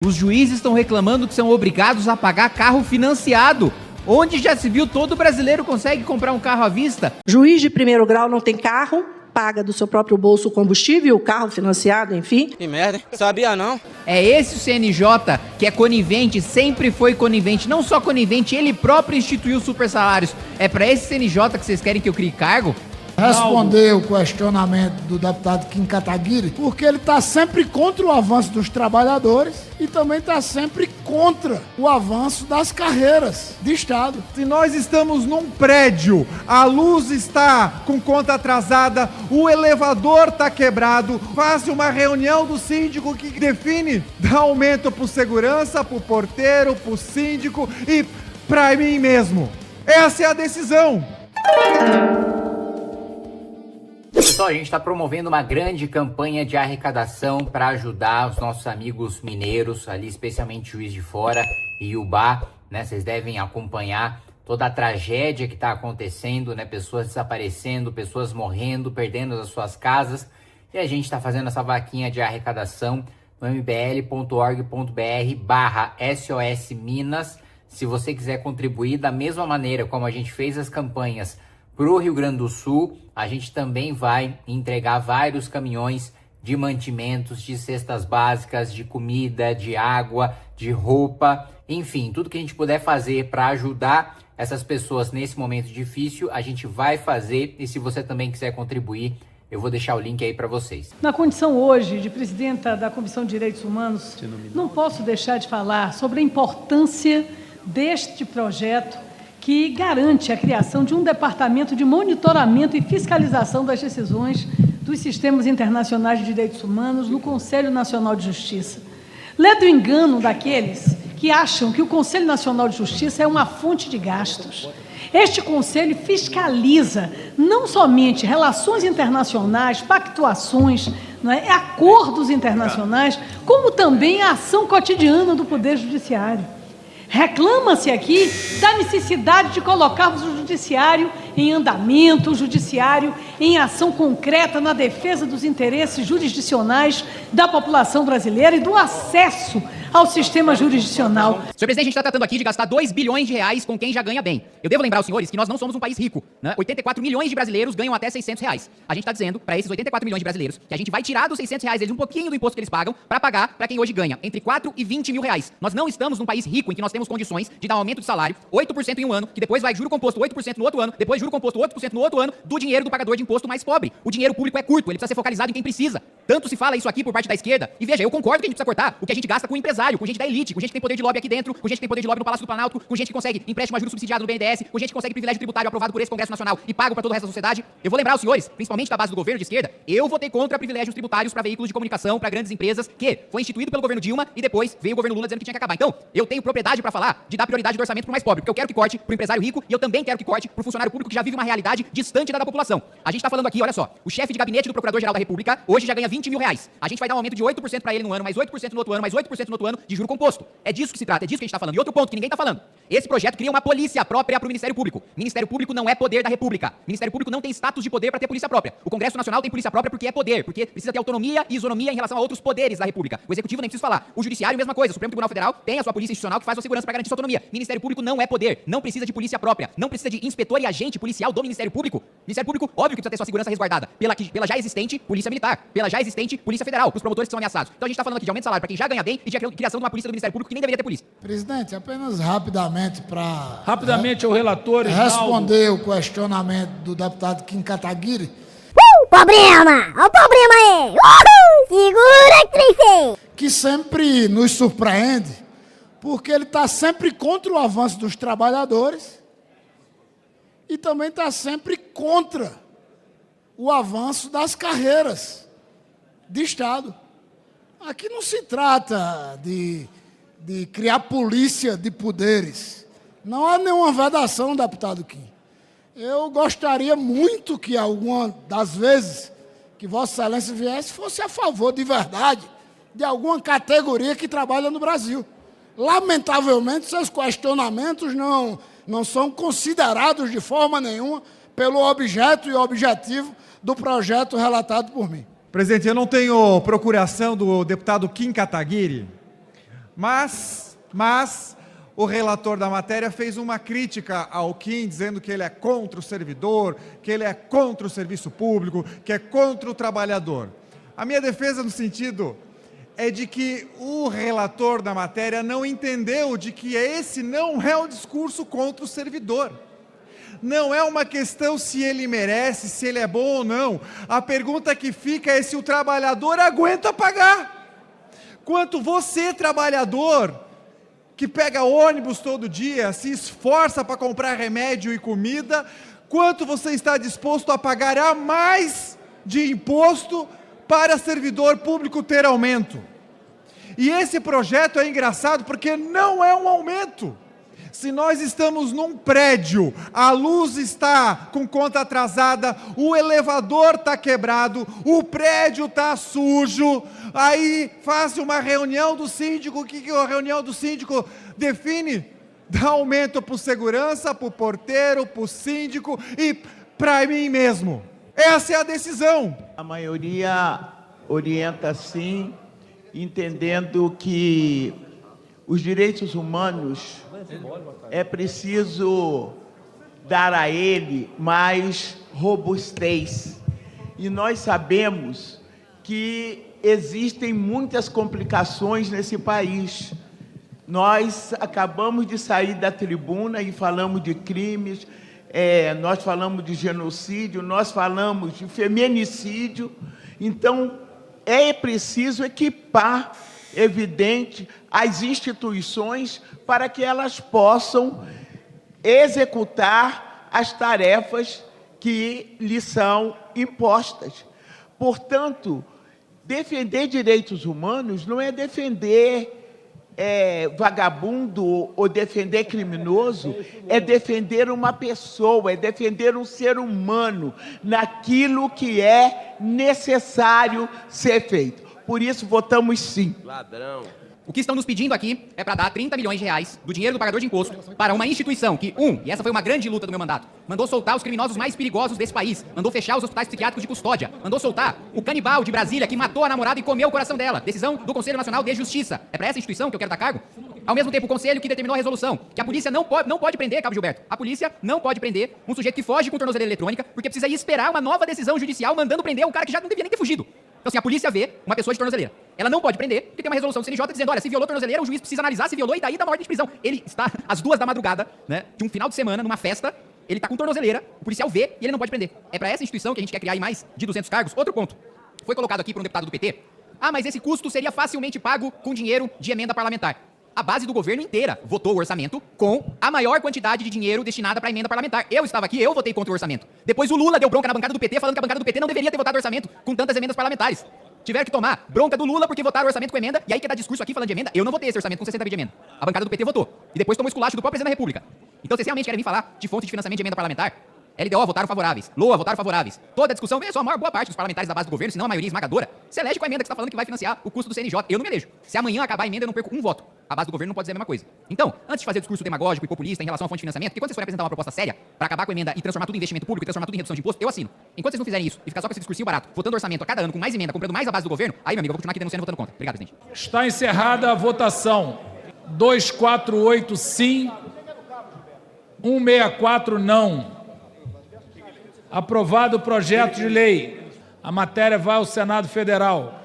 Os juízes estão reclamando que são obrigados a pagar carro financiado. Onde já se viu todo brasileiro consegue comprar um carro à vista? Juiz de primeiro grau não tem carro, paga do seu próprio bolso o combustível, o carro financiado, enfim. Que merda, hein? Sabia não? É esse o CNJ que é conivente, sempre foi conivente. Não só conivente, ele próprio instituiu supersalários. É pra esse CNJ que vocês querem que eu crie cargo? Responder o questionamento do deputado Kim Kataguiri, porque ele está sempre contra o avanço dos trabalhadores e também está sempre contra o avanço das carreiras de Estado. Se nós estamos num prédio, a luz está com conta atrasada, o elevador está quebrado, faz uma reunião do síndico que define, dá aumento para o segurança, para o porteiro, para o síndico e para mim mesmo. Essa é a decisão. Pessoal, a gente está promovendo uma grande campanha de arrecadação para ajudar os nossos amigos mineiros, ali especialmente Juiz de Fora e Iubá, né? Vocês devem acompanhar toda a tragédia que está acontecendo, né? Pessoas desaparecendo, pessoas morrendo, perdendo as suas casas. E a gente está fazendo essa vaquinha de arrecadação no mbl.org.br/SOS Minas. Se você quiser contribuir da mesma maneira como a gente fez as campanhas para o Rio Grande do Sul, a gente também vai entregar vários caminhões de mantimentos, de cestas básicas, de comida, de água, de roupa, enfim, tudo que a gente puder fazer para ajudar essas pessoas nesse momento difícil, a gente vai fazer. E se você também quiser contribuir, eu vou deixar o link aí para vocês. Na condição hoje de presidenta da Comissão de Direitos Humanos, não posso deixar de falar sobre a importância deste projeto que garante a criação de um departamento de monitoramento e fiscalização das decisões dos sistemas internacionais de direitos humanos no Conselho Nacional de Justiça. Lê do engano daqueles que acham que o Conselho Nacional de Justiça é uma fonte de gastos. Este conselho fiscaliza não somente relações internacionais, pactuações, acordos internacionais, como também a ação cotidiana do Poder Judiciário. Reclama-se aqui da necessidade de colocarmos o judiciário em andamento, o judiciário em ação concreta na defesa dos interesses jurisdicionais da população brasileira e do acesso ao sistema jurisdicional. Senhor presidente, a gente está tratando aqui de gastar 2 bilhões de reais com quem já ganha bem. Eu devo lembrar aos senhores que nós não somos um país rico, né? 84 milhões de brasileiros ganham até 600 reais. A gente está dizendo para esses 84 milhões de brasileiros que a gente vai tirar dos 600 reais deles um pouquinho do imposto que eles pagam para pagar para quem hoje ganha entre 4 e 20 mil reais. Nós não estamos num país rico em que nós temos condições de dar um aumento de salário, 8% em um ano, que depois vai juro composto 8% no outro ano, depois juro composto 8% no outro ano, do dinheiro do pagador de imposto mais pobre. O dinheiro público é curto, ele precisa ser focalizado em quem precisa. Tanto se fala isso aqui por parte da esquerda, e veja, eu concordo que a gente precisa cortar o que a gente gasta com o empresário, com gente da elite, com gente que tem poder de lobby aqui dentro, com gente que tem poder de lobby no Palácio do Planalto, com gente que consegue empréstimo a juros subsidiado no BNDES, com gente que consegue privilégio tributário aprovado por esse Congresso Nacional e pago para todo o resto da sociedade. Eu vou lembrar aos senhores, principalmente da base do governo de esquerda, eu votei contra privilégios tributários para veículos de comunicação, para grandes empresas, que foi instituído pelo governo Dilma e depois veio o governo Lula dizendo que tinha que acabar. Então, eu tenho propriedade para falar de dar prioridade do orçamento pro mais pobre, porque eu quero que corte pro empresário rico e eu também quero que corte pro funcionário público que já vive uma realidade distante da população. A gente tá falando aqui, olha só, o chefe de gabinete do Procurador-Geral da República hoje já ganha 20 mil reais. A gente vai dar um aumento de 8% para ele no ano, mais 8% no outro ano, mais 8% no outro ano de juro composto. É disso que se trata, é disso que a gente tá falando. E outro ponto que ninguém tá falando. Esse projeto cria uma polícia própria pro Ministério Público. Ministério Público não é poder da República. Ministério Público não tem status de poder para ter polícia própria. O Congresso Nacional tem polícia própria porque é poder, porque precisa ter autonomia e isonomia em relação a outros poderes da República. O Executivo nem preciso falar. O Judiciário, mesma coisa. O Supremo Tribunal Federal tem a sua polícia institucional que faz a segurança para garantir sua autonomia. Ministério Público não é poder, não precisa de polícia própria, não precisa de inspetor e agente policial do Ministério Público. Ministério Público, óbvio que precisa ter sua segurança resguardada pela já existente Polícia Militar, pela já existente Polícia Federal, os promotores que são ameaçados. Então a gente tá falando aqui de aumento de salário para quem já ganha bem e de criação de uma polícia do Ministério Público que nem deveria ter polícia. Presidente, apenas rapidamente para... Rapidamente ao relator, responder o questionamento do deputado Kim Kataguiri. Problema! Olha o problema aí! Segura, Cris! Que sempre nos surpreende, porque ele está sempre contra o avanço dos trabalhadores e também está sempre contra o avanço das carreiras de Estado. Aqui não se trata de criar polícia de poderes. Não há nenhuma vedação, deputado Kim. Eu gostaria muito que alguma das vezes que Vossa Excelência viesse fosse a favor de verdade de alguma categoria que trabalha no Brasil. Lamentavelmente, seus questionamentos não são considerados de forma nenhuma pelo objeto e objetivo do projeto relatado por mim. Presidente, eu não tenho procuração do deputado Kim Kataguiri, Mas o relator da matéria fez uma crítica ao Kim, dizendo que ele é contra o servidor, que ele é contra o serviço público, que é contra o trabalhador. A minha defesa no sentido é de que o relator da matéria não entendeu de que esse não é o discurso contra o servidor. Não é uma questão se ele merece, se ele é bom ou não. A pergunta que fica é se o trabalhador aguenta pagar. Quanto você, trabalhador, que pega ônibus todo dia, se esforça para comprar remédio e comida, quanto você está disposto a pagar a mais de imposto para servidor público ter aumento? E esse projeto é engraçado porque não é um aumento. Se nós estamos num prédio, a luz está com conta atrasada, o elevador está quebrado, o prédio está sujo, aí faz uma reunião do síndico, o que a reunião do síndico define? Dá aumento para o segurança, para o porteiro, para o síndico e para mim mesmo. Essa é a decisão. A maioria orienta sim, entendendo que os direitos humanos é preciso dar a ele mais robustez. E nós sabemos que existem muitas complicações nesse país. Nós acabamos de sair da tribuna e falamos de crimes, nós falamos de genocídio, nós falamos de feminicídio. Então, é preciso equipar, evidente, as instituições para que elas possam executar as tarefas que lhes são impostas. Portanto, defender direitos humanos não é defender vagabundo ou defender criminoso, é defender uma pessoa, é defender um ser humano naquilo que é necessário ser feito. Por isso, votamos sim. Ladrão. O que estão nos pedindo aqui é para dar 30 milhões de reais do dinheiro do pagador de imposto para uma instituição que, e essa foi uma grande luta do meu mandato, mandou soltar os criminosos mais perigosos desse país, mandou fechar os hospitais psiquiátricos de custódia, mandou soltar o canibal de Brasília que matou a namorada e comeu o coração dela. Decisão do Conselho Nacional de Justiça. É para essa instituição que eu quero dar cargo? Ao mesmo tempo, o Conselho que determinou a resolução que a polícia não pode prender, Cabo Gilberto. A polícia não pode prender um sujeito que foge com tornozeleira eletrônica porque precisa ir esperar uma nova decisão judicial mandando prender um cara que já não devia nem ter fugido. Então, assim, a polícia vê uma pessoa de tornozeleira. Ela não pode prender, porque tem uma resolução do CNJ dizendo, olha, se violou a tornozeleira, o juiz precisa analisar se violou e daí dá uma ordem de prisão. Ele está às 2 da madrugada, né, de um final de semana, numa festa, ele está com tornozeleira, o policial vê e ele não pode prender. É para essa instituição que a gente quer criar aí mais de 200 cargos. Outro ponto, foi colocado aqui por um deputado do PT, mas esse custo seria facilmente pago com dinheiro de emenda parlamentar. A base do governo inteira votou o orçamento com a maior quantidade de dinheiro destinada para a emenda parlamentar. Eu estava aqui, eu votei contra o orçamento. Depois o Lula deu bronca na bancada do PT, falando que a bancada do PT não deveria ter votado o orçamento com tantas emendas parlamentares. Tiveram que tomar bronca do Lula porque votaram o orçamento com emenda, e aí quer dar discurso aqui falando de emenda? Eu não votei esse orçamento com 60 de emenda. A bancada do PT votou. E depois tomou esculacho do próprio presidente da República. Então vocês realmente querem vir falar de fonte de financiamento de emenda parlamentar? LDO votaram favoráveis, LOA votaram favoráveis. Toda a discussão, é só a maior boa parte dos parlamentares da base do governo, se não a maioria esmagadora, se elege com a emenda que você está falando que vai financiar o custo do CNJ. Eu não me elejo. Se amanhã acabar a emenda, eu não perco um voto. A base do governo não pode dizer a mesma coisa. Então, antes de fazer discurso demagógico e populista em relação à fonte de financiamento, porque quando vocês forem apresentar uma proposta séria para acabar com a emenda e transformar tudo em investimento público, e transformar tudo em redução de imposto, eu assino. Enquanto vocês não fizerem isso e ficar só com esse discursinho barato, votando orçamento a cada ano com mais emenda, comprando mais a base do governo, aí, meu amigo, eu vou continuar aqui denunciando e votando contra. Obrigado, presidente. Está encerrada a votação. 248 sim, 164 não. Aprovado o projeto de lei. A matéria vai ao Senado Federal.